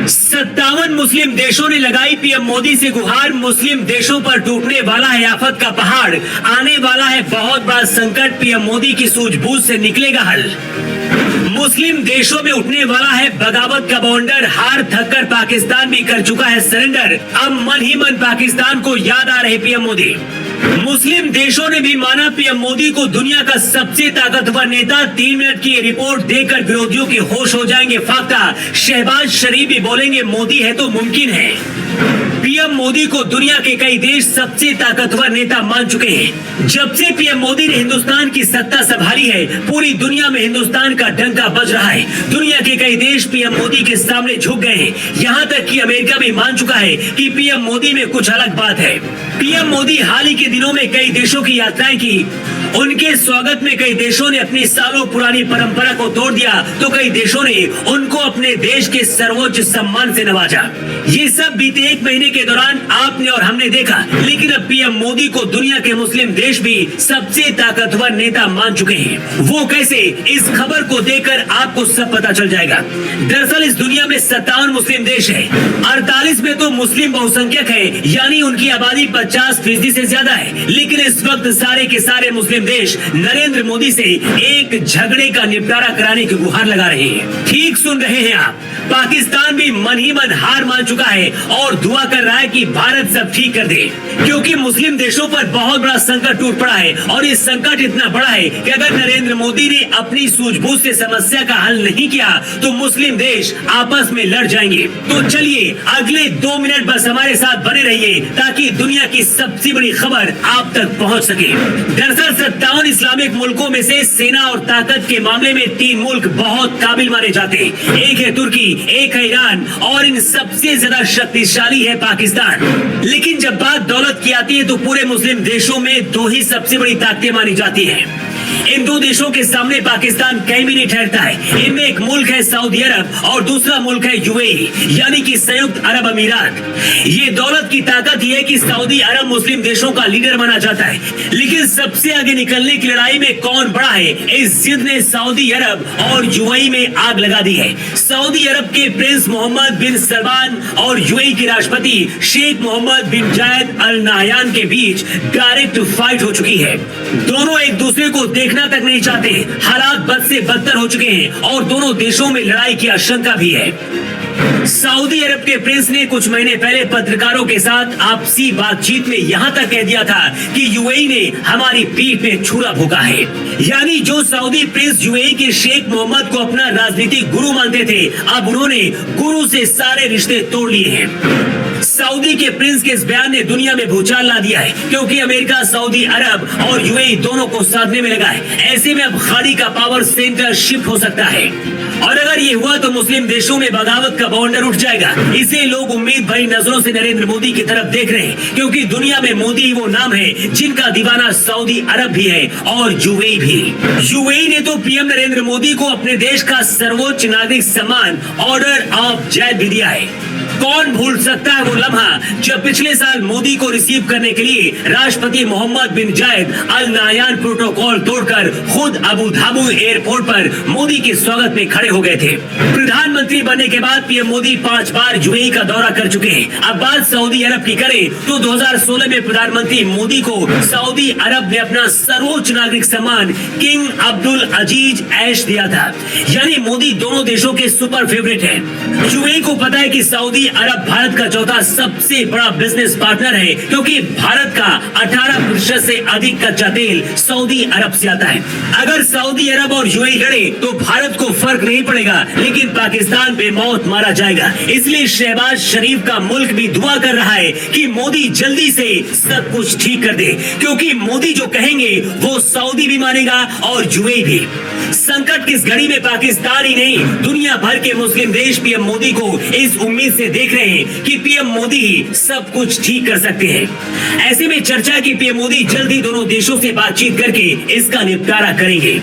57 मुस्लिम देशों ने लगाई पीएम मोदी से गुहार। मुस्लिम देशों पर टूटने वाला है आफत का पहाड़, आने वाला है बहुत बड़ा संकट, पीएम मोदी की सूझबूझ से निकलेगा हल। मुस्लिम देशों में उठने वाला है बगावत का बॉन्डर, हार थककर पाकिस्तान भी कर चुका है सरेंडर। अब मन ही मन पाकिस्तान को याद आ रहे पीएम मोदी। मुस्लिम देशों ने भी माना पीएम मोदी को दुनिया का सबसे ताकतवर नेता। 3 मिनट की रिपोर्ट देकर विरोधियों के होश हो जाएंगे फाख्ता। शहबाज शरीफ भी बोलेंगे मोदी है तो मुमकिन है। पीएम मोदी को दुनिया के कई देश सबसे ताकतवर नेता मान चुके हैं। जब से पीएम मोदी ने हिंदुस्तान की सत्ता संभाली है, पूरी दुनिया में हिंदुस्तान का डंका बज रहा है। दुनिया के कई देश पीएम मोदी के सामने झुक गए हैं। यहाँ तक कि अमेरिका भी मान चुका है कि पीएम मोदी में कुछ अलग बात है। पीएम मोदी हाल ही के दिनों में कई देशों की यात्राएं की। उनके स्वागत में कई देशों ने अपनी सालों पुरानी परंपरा को तोड़ दिया, तो कई देशों ने उनको अपने देश के सर्वोच्च सम्मान से नवाजा। ये सब बीते 1 महीने के दौरान आपने और हमने देखा। लेकिन अब पीएम मोदी को दुनिया के मुस्लिम देश भी सबसे ताकतवर नेता मान चुके हैं। वो कैसे, इस खबर को देखकर आपको सब पता चल जाएगा। दरअसल इस दुनिया में 57 मुस्लिम देश है। 48 में तो मुस्लिम बहुसंख्यक है, यानी उनकी आबादी 50% से ज्यादा है। लेकिन इस वक्त सारे के सारे मुस्लिम देश नरेंद्र मोदी से एक झगड़े का निपटारा कराने की गुहार लगा रहे हैं। ठीक सुन रहे हैं आप, पाकिस्तान भी मन ही मन हार मान चुका है और दुआ कर रहा है कि भारत सब ठीक कर दे, क्योंकि मुस्लिम देशों पर बहुत बड़ा संकट टूट पड़ा है। और ये संकट इतना बड़ा है कि अगर नरेंद्र मोदी ने अपनी सूझबूझ से समस्या का हल नहीं किया तो मुस्लिम देश आपस में लड़ जाएंगे। तो चलिए अगले 2 मिनट बस हमारे साथ बने रहिए, ताकि दुनिया की सबसे बड़ी खबर आप तक पहुंच सके। दरअसल 57 इस्लामिक मुल्कों में से सेना और ताकत के मामले में 3 मुल्क बहुत काबिल माने जाते हैं। एक है तुर्की, एक है ईरान और इन सबसे ज्यादा शक्तिशाली है पाकिस्तान। लेकिन जब बात दौलत की आती है तो पूरे मुस्लिम देशों में 2 ही सबसे बड़ी ताकतें मानी जाती हैं। इन 2 देशों के सामने पाकिस्तान कहीं भी नहीं ठहरता है। इनमें एक मुल्क है सऊदी अरब और दूसरा मुल्क है यूएई, यानी कि संयुक्त अरब अमीरात। ये दौलत की ताकत ही है कि सऊदी अरब मुस्लिम देशों का लीडर माना जाता है। लेकिन सबसे आगे निकलने की लड़ाई में कौन बड़ा है, इस जिद ने सऊदी अरब और यूएई में आग लगा दी है। सऊदी अरब के प्रिंस मोहम्मद बिन सलमान और यूएई के राष्ट्रपति शेख मोहम्मद बिन जायद अल नाहयान के बीच डायरेक्ट फाइट हो चुकी है। दोनों एक दूसरे को देखना तक नहीं चाहते। हालात बद से बदतर हो चुके हैं और दोनों देशों में लड़ाई की आशंका भी है। सऊदी अरब के प्रिंस ने कुछ महीने पहले पत्रकारों के साथ आपसी बातचीत में यहां तक कह दिया था कि यूएई ने हमारी पीठ में छुरा भोंका है। यानी जो सऊदी प्रिंस यूएई के शेख मोहम्मद को अपना राजनीतिक गुरु मानते थे, अब उन्होंने गुरु से सारे रिश्ते तोड़ लिए हैं। सऊदी के प्रिंस के इस बयान ने दुनिया में भूचाल ला दिया है, क्योंकि अमेरिका, सऊदी अरब और यूएई दोनों को साधने में लगा है। ऐसे में अब खाड़ी का पावर सेंटर शिफ्ट हो सकता है और अगर ये हुआ तो मुस्लिम देशों में बगावत का बॉन्डर उठ जाएगा। इसे लोग उम्मीद भरी नजरों से नरेंद्र मोदी की तरफ देख रहे हैं, क्योंकि दुनिया में मोदी वो नाम है जिनका दीवाना सऊदी अरब भी है और यूएई भी। यूएई ने तो पीएम नरेंद्र मोदी को अपने देश का सर्वोच्च नागरिक सम्मान ऑर्डर ऑफ जायद भी दिया है। कौन भूल सकता है वो लम्हा जब पिछले साल मोदी को रिसीव करने के लिए राष्ट्रपति मोहम्मद बिन जायद अल नाहयान प्रोटोकॉल तोड़कर खुद अबू धाबी एयरपोर्ट पर मोदी के स्वागत में खड़े हो गए थे। प्रधानमंत्री बनने के बाद पीएम मोदी 5 बार यूएई का दौरा कर चुके हैं। अब बात सऊदी अरब की करें तो 2016 में प्रधानमंत्री मोदी को सऊदी अरब ने अपना सर्वोच्च नागरिक सम्मान किंग अब्दुल अजीज ऐश दिया था। यानी मोदी दोनों देशों के सुपर फेवरेट है। यूएई को पता है कि सऊदी अरब भारत का चौथा सबसे बड़ा बिजनेस पार्टनर है, क्योंकि भारत का 18% से अधिक कच्चा तेल सऊदी अरब से आता है। अगर सऊदी अरब और यूएई लड़े तो भारत को फर्क नहीं पड़ेगा, लेकिन पाकिस्तान बेमौत मारा जाएगा। इसलिए शहबाज शरीफ का मुल्क भी दुआ कर रहा है कि मोदी जल्दी से सब कुछ ठीक कर दे, क्योंकि मोदी जो कहेंगे वो सऊदी भी मानेगा और यूएई भी। संकट किस घड़ी में पाकिस्तान ही नहीं, दुनिया भर के मुस्लिम देश पीएम मोदी को इस उम्मीद से देख रहे हैं कि पीएम मोदी ही सब कुछ ठीक कर सकते हैं। ऐसे में चर्चा की पीएम मोदी जल्दी दोनों देशों से बातचीत करके इसका निपटारा करेंगे।